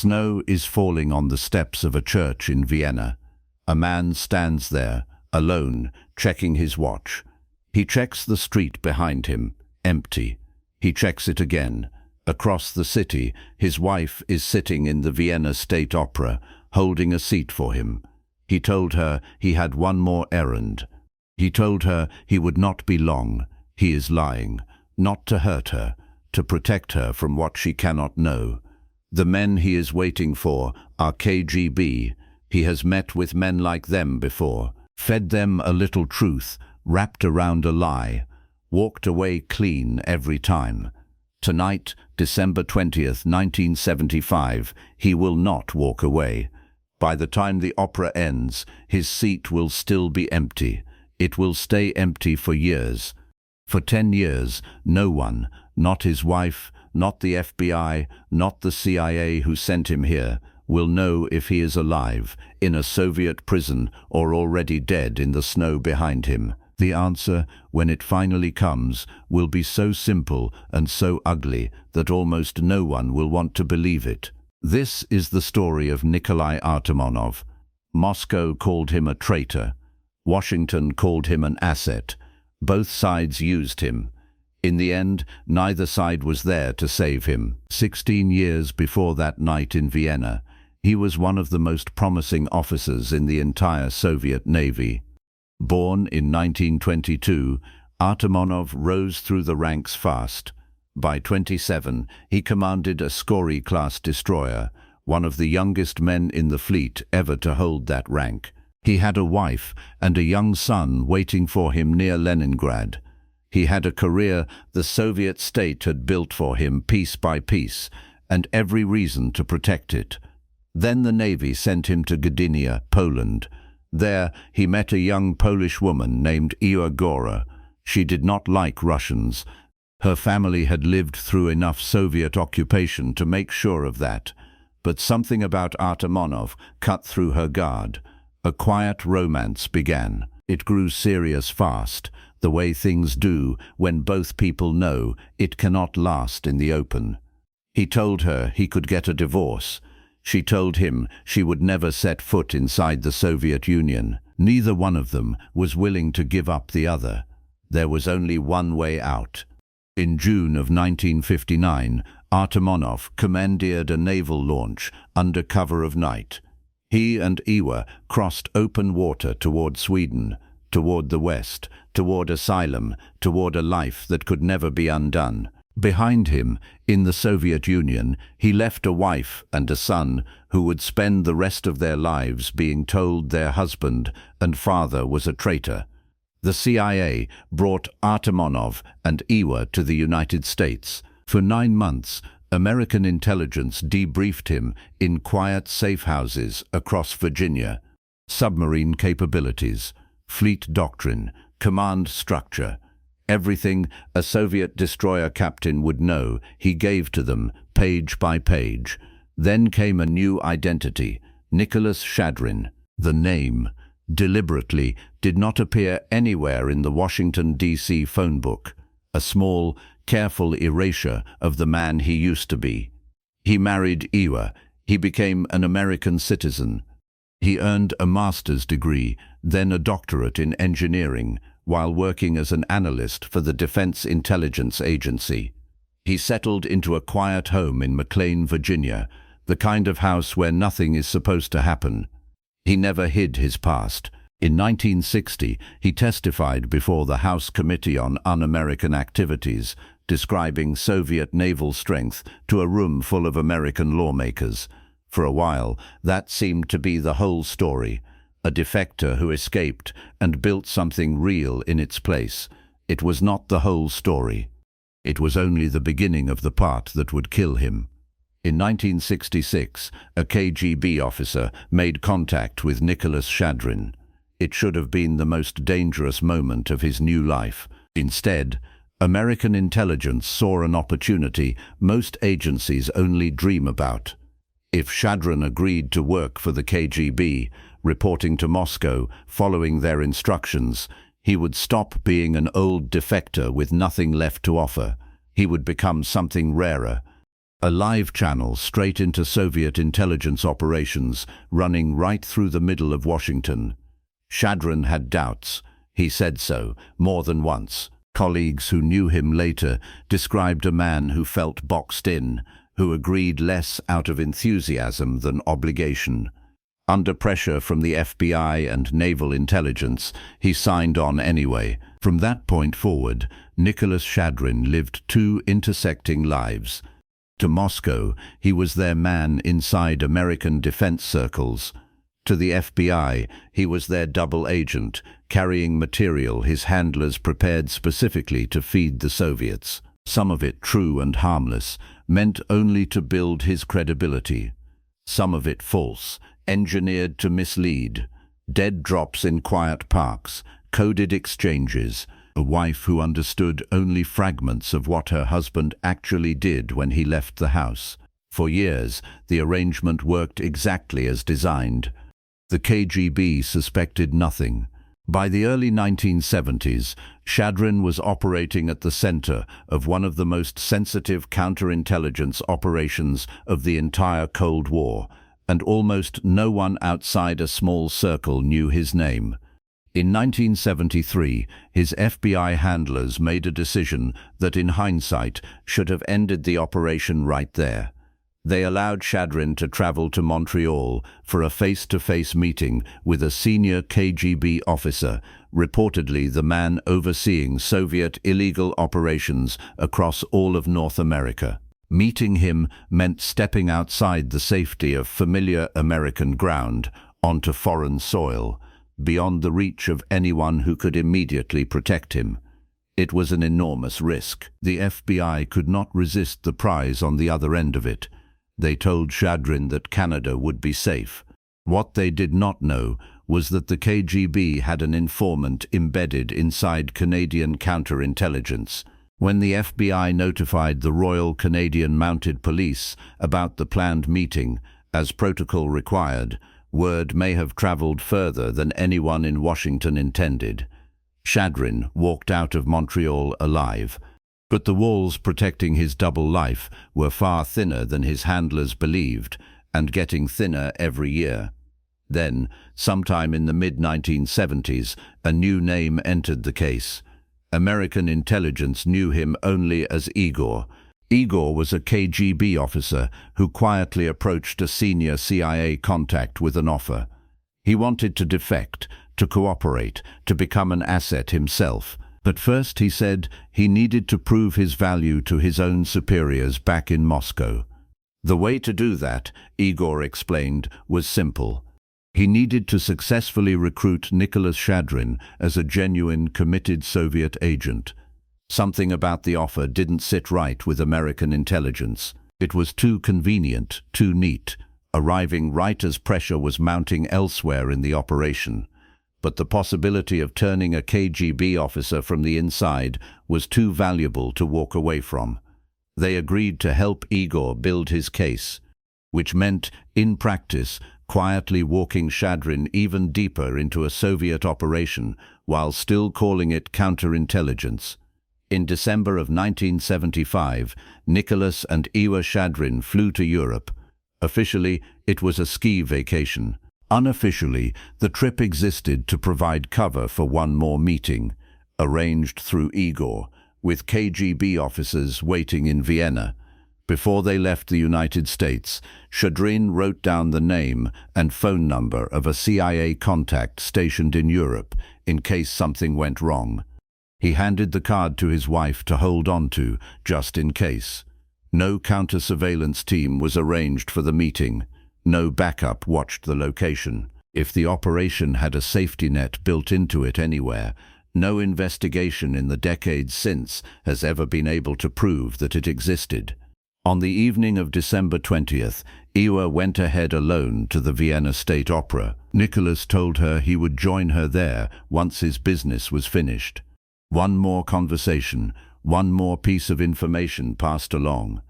Snow is falling on the steps of a church in Vienna. A man stands there, alone, checking his watch. He checks the street behind him, empty. He checks it again. Across the city, his wife is sitting in the Vienna State Opera, holding a seat for him. He told her he had one more errand. He told her he would not be long. He is lying, not to hurt her, to protect her from what she cannot know. The men he is waiting for are KGB. He has met with men like them before, fed them a little truth, wrapped around a lie, walked away clean every time. Tonight, December 20th, 1975, he will not walk away. By the time the opera ends, his seat will still be empty. It will stay empty for years. For 10 years, no one, not his wife, not the FBI, not the CIA who sent him here, will know if he is alive, in a Soviet prison, or already dead in the snow behind him. The answer, when it finally comes, will be so simple and so ugly that almost no one will want to believe it. This is the story of Nikolai Artamonov. Moscow called him a traitor. Washington called him an asset. Both sides used him. In the end, neither side was there to save him. 16 years before that night in Vienna, he was one of the most promising officers in the entire Soviet Navy. Born in 1922, Artamonov rose through the ranks fast. By 27, he commanded a Skory-class destroyer, one of the youngest men in the fleet ever to hold that rank. He had a wife and a young son waiting for him near Leningrad. He had a career the Soviet state had built for him piece by piece, and every reason to protect it. Then the Navy sent him to Gdynia, Poland. There he met a young Polish woman named Igor. She did not like Russians. Her family had lived through enough Soviet occupation to make sure of that. But something about Artamonov cut through her guard. A quiet romance began. It grew serious fast, the way things do when both people know it cannot last in the open. He told her he could get a divorce. She told him she would never set foot inside the Soviet Union. Neither one of them was willing to give up the other. There was only one way out. In June of 1959, Artamonov commandeered a naval launch under cover of night. He and Igor crossed open water toward Sweden, toward the West, toward asylum, toward a life that could never be undone. Behind him, in the Soviet Union, he left a wife and a son who would spend the rest of their lives being told their husband and father was a traitor. The CIA brought Artamonov and Igor to the United States. For 9 months, American intelligence debriefed him in quiet safe houses across Virginia. Submarine capabilities, fleet doctrine, command structure. Everything a Soviet destroyer captain would know, he gave to them, page by page. Then came a new identity, Nicholas Shadrin. The name, deliberately, did not appear anywhere in the Washington, D.C. phone book. A small, careful erasure of the man he used to be. He married Igor. He became an American citizen. He earned a master's degree, then a doctorate in engineering, while working as an analyst for the Defense Intelligence Agency. He settled into a quiet home in McLean, Virginia, the kind of house where nothing is supposed to happen. He never hid his past. In 1960, he testified before the House Committee on Un-American Activities, describing Soviet naval strength to a room full of American lawmakers. For a while, that seemed to be the whole story. A defector who escaped and built something real in its place. It was not the whole story. It was only the beginning of the part that would kill him. In 1966, a KGB officer made contact with Nicholas Shadrin. It should have been the most dangerous moment of his new life. Instead, American intelligence saw an opportunity most agencies only dream about. If Shadrin agreed to work for the KGB, reporting to Moscow, following their instructions, he would stop being an old defector with nothing left to offer. He would become something rarer. a live channel straight into Soviet intelligence operations running right through the middle of Washington. Shadrin had doubts. He said so, more than once. Colleagues who knew him later described a man who felt boxed in, who agreed less out of enthusiasm than obligation. Under pressure from the FBI and naval intelligence, he signed on anyway. From that point forward, Nicholas Shadrin lived two intersecting lives. To Moscow, he was their man inside American defense circles. To the FBI, he was their double agent, carrying material his handlers prepared specifically to feed the Soviets. Some of it true and harmless, meant only to build his credibility. Some of it false, engineered to mislead. Dead drops in quiet parks, coded exchanges, a wife who understood only fragments of what her husband actually did when he left the house. For years, the arrangement worked exactly as designed. The KGB suspected nothing. By the early 1970s, Shadrin was operating at the center of one of the most sensitive counterintelligence operations of the entire Cold War, and almost no one outside a small circle knew his name. In 1973, his FBI handlers made a decision that, in hindsight, should have ended the operation right there. They allowed Shadrin to travel to Montreal for a face-to-face meeting with a senior KGB officer, reportedly the man overseeing Soviet illegal operations across all of North America. Meeting him meant stepping outside the safety of familiar American ground onto foreign soil, beyond the reach of anyone who could immediately protect him. It was an enormous risk. The FBI could not resist the prize on the other end of it. They told Shadrin that Canada would be safe. What they did not know was that the KGB had an informant embedded inside Canadian counterintelligence. When the FBI notified the Royal Canadian Mounted Police about the planned meeting, as protocol required, word may have traveled further than anyone in Washington intended. Shadrin walked out of Montreal alive, but the walls protecting his double life were far thinner than his handlers believed, and getting thinner every year. Then, sometime in the mid-1970s, a new name entered the case. American intelligence knew him only as Igor. Igor was a KGB officer who quietly approached a senior CIA contact with an offer. He wanted to defect, to cooperate, to become an asset himself. But first, he said, he needed to prove his value to his own superiors back in Moscow. The way to do that, Igor explained, was simple. He needed to successfully recruit Nicholas Shadrin as a genuine, committed Soviet agent. Something about the offer didn't sit right with American intelligence. It was too convenient, too neat, arriving right as pressure was mounting elsewhere in the operation. But the possibility of turning a KGB officer from the inside was too valuable to walk away from. They agreed to help Igor build his case, which meant, in practice, quietly walking Shadrin even deeper into a Soviet operation while still calling it counterintelligence. In December of 1975, Nicholas and Igor Shadrin flew to Europe. Officially, it was a ski vacation. Unofficially, the trip existed to provide cover for one more meeting, arranged through Igor, with KGB officers waiting in Vienna. Before they left the United States, Shadrin wrote down the name and phone number of a CIA contact stationed in Europe in case something went wrong. He handed the card to his wife to hold on to, just in case. No counter-surveillance team was arranged for the meeting. No backup watched the location. If the operation had a safety net built into it anywhere, no investigation in the decades since has ever been able to prove that it existed. On the evening of December 20th, Igor went ahead alone to the Vienna State Opera. Nicholas told her he would join her there once his business was finished. One more conversation, one more piece of information passed along.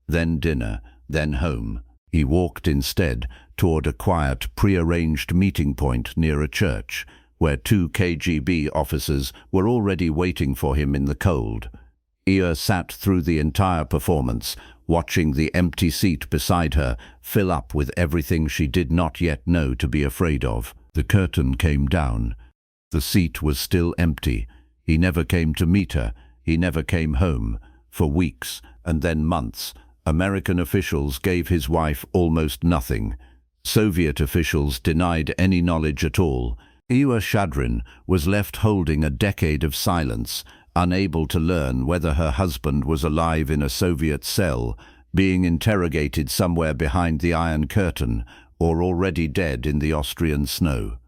Then dinner, then home. He walked instead toward a quiet, pre-arranged meeting point near a church, where two KGB officers were already waiting for him in the cold. Igor sat through the entire performance, watching the empty seat beside her fill up with everything she did not yet know to be afraid of. The curtain came down. The seat was still empty. He never came to meet her. He never came home. For weeks, and then months, American officials gave his wife almost nothing. Soviet officials denied any knowledge at all. Igor Shadrin was left holding a decade of silence, unable to learn whether her husband was alive in a Soviet cell, being interrogated somewhere behind the Iron Curtain, or already dead in the Austrian snow.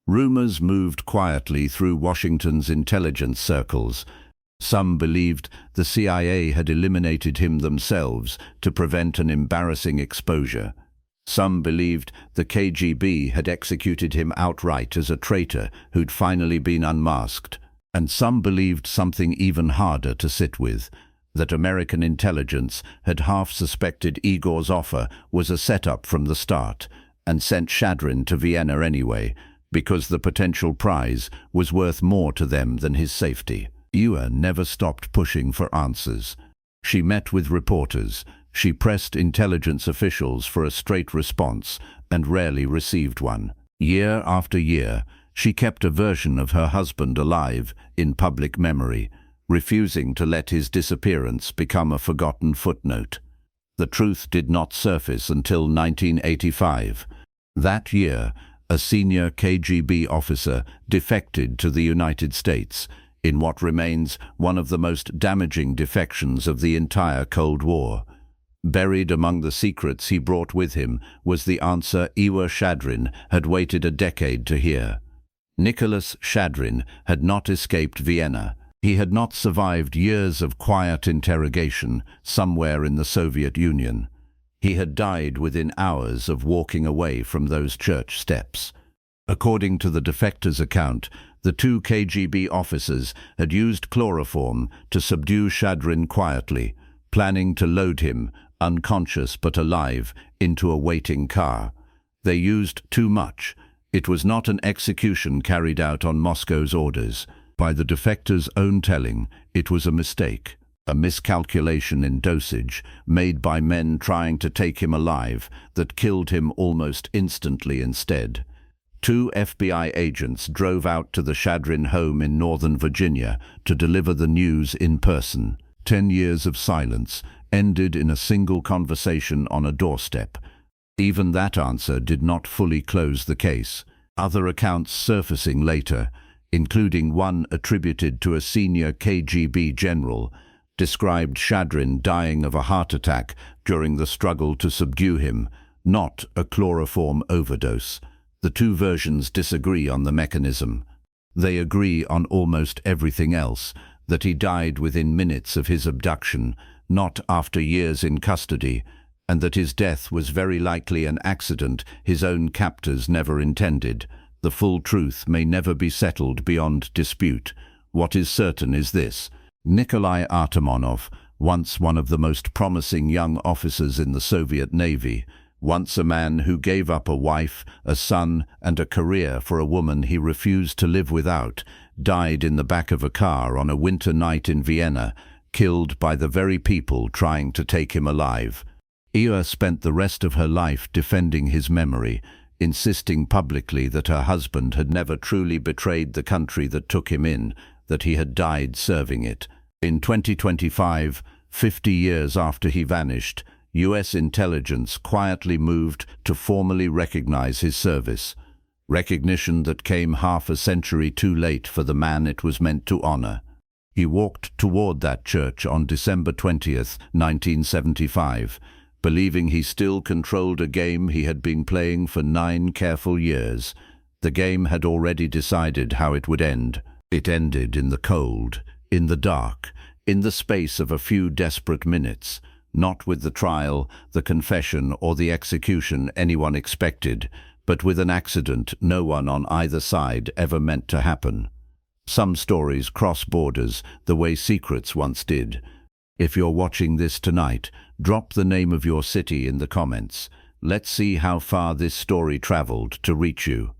Rumors moved quietly through Washington's intelligence circles. Some believed the CIA had eliminated him themselves to prevent an embarrassing exposure. Some believed the KGB had executed him outright as a traitor who'd finally been unmasked. And some believed something even harder to sit with, that American intelligence had half suspected Igor's offer was a setup from the start, and sent Shadrin to Vienna anyway, because the potential prize was worth more to them than his safety. Igor never stopped pushing for answers. She met with reporters. She pressed intelligence officials for a straight response, and rarely received one. Year after year, she kept a version of her husband alive in public memory, refusing to let his disappearance become a forgotten footnote. The truth did not surface until 1985. That year, a senior KGB officer defected to the United States, in what remains one of the most damaging defections of the entire Cold War. Buried among the secrets he brought with him was the answer Igor Shadrin had waited a decade to hear. Nicholas Shadrin had not escaped Vienna. He had not survived years of quiet interrogation somewhere in the Soviet Union. He had died within hours of walking away from those church steps. According to the Defector's account, the two KGB officers had used chloroform to subdue Shadrin quietly, planning to load him, unconscious but alive, into a waiting car. They used too much. It was not an execution carried out on Moscow's orders. By the Defector's own telling, it was a mistake, a miscalculation in dosage made by men trying to take him alive that killed him almost instantly instead. 2 FBI agents drove out to the Shadrin home in Northern Virginia to deliver the news in person. 10 years of silence ended in a single conversation on a doorstep. Even that answer did not fully close the case. Other accounts surfacing later, including one attributed to a senior KGB general, described Shadrin dying of a heart attack during the struggle to subdue him, not a chloroform overdose. The two versions disagree on the mechanism. They agree on almost everything else, that he died within minutes of his abduction, not after years in custody, and that his death was very likely an accident his own captors never intended. The full truth may never be settled beyond dispute. What is certain is this: Nikolai Artamonov, once one of the most promising young officers in the Soviet Navy, once a man who gave up a wife, a son, and a career for a woman he refused to live without, died in the back of a car on a winter night in Vienna, killed by the very people trying to take him alive. Igor spent the rest of her life defending his memory, insisting publicly that her husband had never truly betrayed the country that took him in, that he had died serving it. In 2025, 50 years after he vanished, U.S. intelligence quietly moved to formally recognize his service, recognition that came half a century too late for the man it was meant to honor. He walked toward that church on December 20th, 1975, believing he still controlled a game he had been playing for 9 careful years. The game had already decided how it would end. It ended in the cold, in the dark, in the space of a few desperate minutes, not with the trial, the confession, or the execution anyone expected, but with an accident no one on either side ever meant to happen. Some stories cross borders the way secrets once did. If you're watching this tonight, drop the name of your city in the comments. Let's see how far this story traveled to reach you.